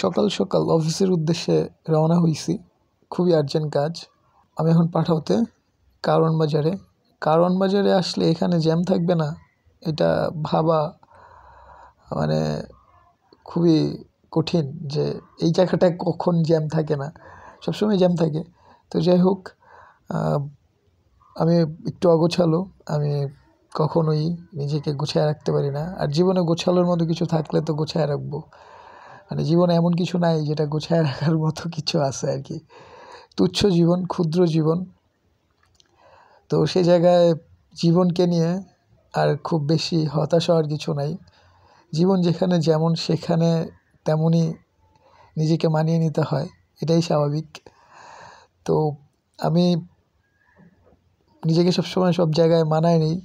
সকাল সকাল অফিসের উদ্দেশ্যে রওনা হইছি। খুবই আর্জেন্ট কাজ। আমি এখন পাঠাওতে কারওয়ান বাজারে আসলে এখানে জ্যাম থাকবে না এটা ভাবা মানে খুবই কঠিন যে এই জায়গাটায় কখন জ্যাম থাকে না, সবসময় জ্যাম থাকে। তো যাই হোক, আমি একটু অগোছালো, আমি কখনোই নিজেকে গুছায় রাখতে পারি না। আর জীবনে গোছালোর মতো কিছু থাকলে তো গুছায় রাখবো, মানে জীবনে এমন কিছু নাই যেটা গুছায় রাখার মতো কিছু আছে আর কি। তুচ্ছ জীবন, ক্ষুদ্র জীবন। তো সে জায়গায় জীবনকে নিয়ে আর খুব বেশি হতাশ হওয়ার কিছু নাই। জীবন যেখানে যেমন সেখানে তেমনই নিজেকে মানিয়ে নিতে হয়, এটাই স্বাভাবিক। তো আমি নিজেকে সবসময় সব জায়গায় মানায় নিই।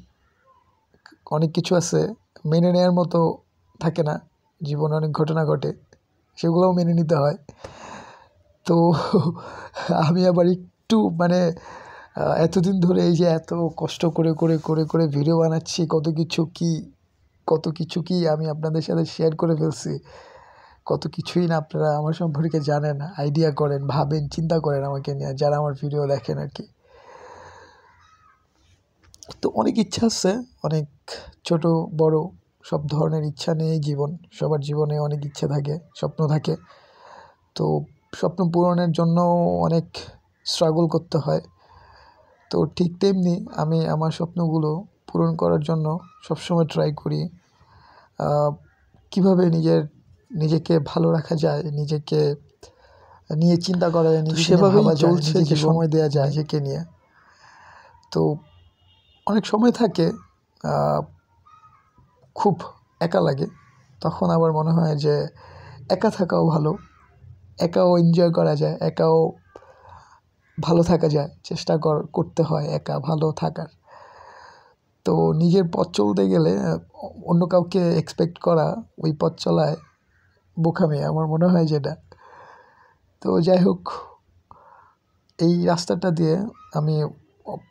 অনেক কিছু আছে মেনে নেওয়ার মতো থাকে না, জীবনে অনেক ঘটনা ঘটে, সেগুলোও মেনে নিতে হয়। তো আমি আবার একটু মানে এতদিন ধরে এই যে এত কষ্ট করে করে করে করে ভিডিও বানাচ্ছি, কত কিছু কি আমি আপনাদের সাথে শেয়ার করে ফেলছি। কত কিছুই না আপনারা আমার সম্পর্কে জানেন, আইডিয়া করেন, ভাবেন, চিন্তা করেন আমাকে নিয়ে, যারা আমার ভিডিও দেখেন আর কি। তো অনেক ইচ্ছা আছে, অনেক ছোট বড় সব ধরনের ইচ্ছা নিয়েই জীবন। সবার জীবনে অনেক ইচ্ছা থাকে, স্বপ্ন থাকে। তো স্বপ্ন পূরণের জন্য অনেক স্ট্রাগল করতে হয়। তো ঠিক তেমনি আমি আমার স্বপ্নগুলো পূরণ করার জন্য সবসময় ট্রাই করি কীভাবে নিজেকে ভালো রাখা যায়, নিজেকে নিয়ে চিন্তা করা যায়, সেভাবেই চলছে, যে সময় দেওয়া যায় নিজেকে নিয়ে। তো অনেক সময় থাকে খুব একা লাগে, তখন আবার মনে হয় যে একা থাকাও ভালো, একাও এনজয় করা যায়, একাও ভালো থাকা যায়, চেষ্টা করতে হয় একা ভালো থাকার। তো নিজের পথ চলতে গেলে অন্য কাউকে এক্সপেক্ট করা ওই পথ চলায় বোকামি, আমার মনে হয় যেটা। তো যাই হোক, এই রাস্তাটা দিয়ে আমি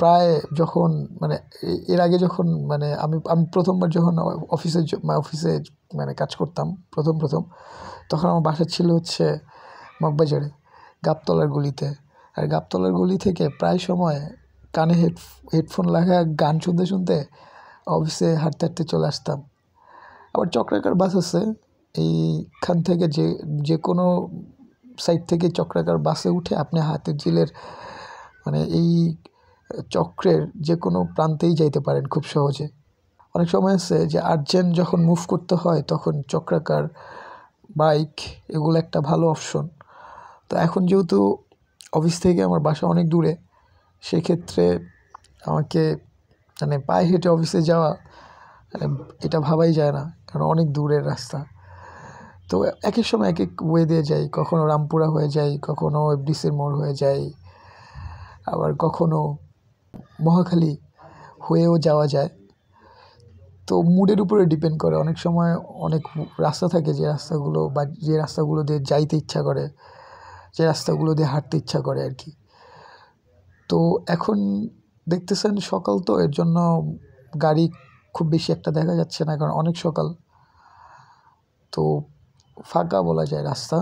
প্রায় যখন মানে এর আগে যখন মানে আমি প্রথমবার যখন অফিসে মানে কাজ করতাম প্রথম তখন আমার বাসা ছিল হচ্ছে মগবাজারে, গাবতলার গলিতে। আর গাবতলার গলি থেকে প্রায় সময় কানে হেডফোন লাগা গান শুনতে শুনতে অফিসে হাঁটতে হাঁটতে চলে আসতাম। আবার চক্রাকার বাস আছে, এইখান থেকে যে কোনো সাইড থেকে চক্রাকার বাসে উঠে আপনি হাতের জিলের মানে এই চক্রের যে কোনো প্রান্তেই যাইতে পারেন খুব সহজে। অনেক সময় আছে যে আর্জেন্ট যখন মুভ করতে হয় তখন চক্রাকার, বাইক এগুলো একটা ভালো অপশন। তো এখন যেহেতু অফিস থেকে আমার বাসা অনেক দূরে, সেক্ষেত্রে আমাকে মানে পায়ে হেঁটে অফিসে যাওয়া এটা ভাবাই যায় না, কারণ অনেক দূরের রাস্তা। তো এক এক সময় এক এক ওয়ে দিয়ে যাই, কখনো রামপুরা হয়ে যাই, কখনো এফডিসির মোড় হয়ে যাই, আবার কখনো মহাখালী হয়েও যাওয়া যায়। তো মুডের উপরে ডিপেন্ড করে। অনেক সময় অনেক রাস্তা থাকে যে রাস্তাগুলো দিয়ে যাইতে ইচ্ছা করে, যে রাস্তাগুলো দিয়ে হাঁটতে ইচ্ছা করে আর কি। তো এখন দেখতেছেন সকাল, তো এর জন্য গাড়ি খুব বেশি একটা দেখা যাচ্ছে না, কারণ অনেক সকাল, তো ফাঁকা বলা যায় রাস্তা।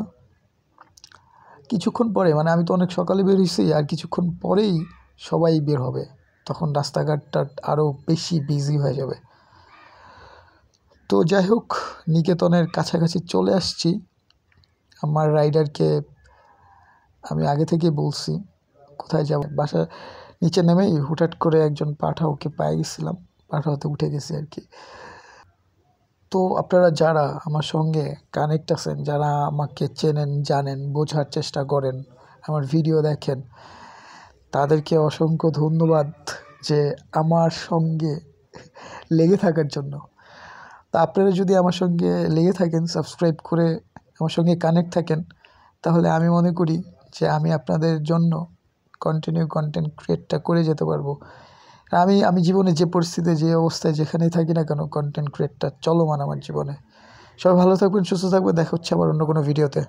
কিছুক্ষণ পরে মানে আমি তো অনেক সকালে বের হয়েছি, আর কিছুক্ষণ পরেই সবাই বের হবে, তখন রাস্তাঘাটটা আরও বেশি বিজি হয়ে যাবে। তো যাই হোক, নিকেতনের কাছাকাছি চলে আসছি। আমার রাইডারকে আমি আগে থেকে বলছি কোথায় যাব। বাসার নিচে নেমেই হুটহাট করে একজন পাঠাওকে পেয়ে গেছিলাম, পাঠাওতে উঠে গেছি আর কি। তো আপনারা যারা আমার সঙ্গে কানেক্ট আছেন, যারা আমাকে চেনেন, জানেন, বোঝার চেষ্টা করেন, আমার ভিডিও দেখেন, তাদেরকে অসংখ্য ধন্যবাদ যে আমার সঙ্গে লেগে থাকার জন্য। তা আপনারা যদি আমার সঙ্গে লেগে থাকেন, সাবস্ক্রাইব করে আমার সঙ্গে কানেক্ট থাকেন, তাহলে আমি মনে করি যে আমি আপনাদের জন্য কন্টেন্ট ক্রিয়েটটা করে যেতে পারবো। আমি জীবনে যে পরিস্থিতি, যে অবস্থায় যেখানেই থাকি না কেন, কন্টেন্ট ক্রিয়েটটা চলমান আমার জীবনে। সবাই ভালো থাকবেন, সুস্থ থাকবেন, দেখা হচ্ছে আবার অন্য কোনো ভিডিওতে।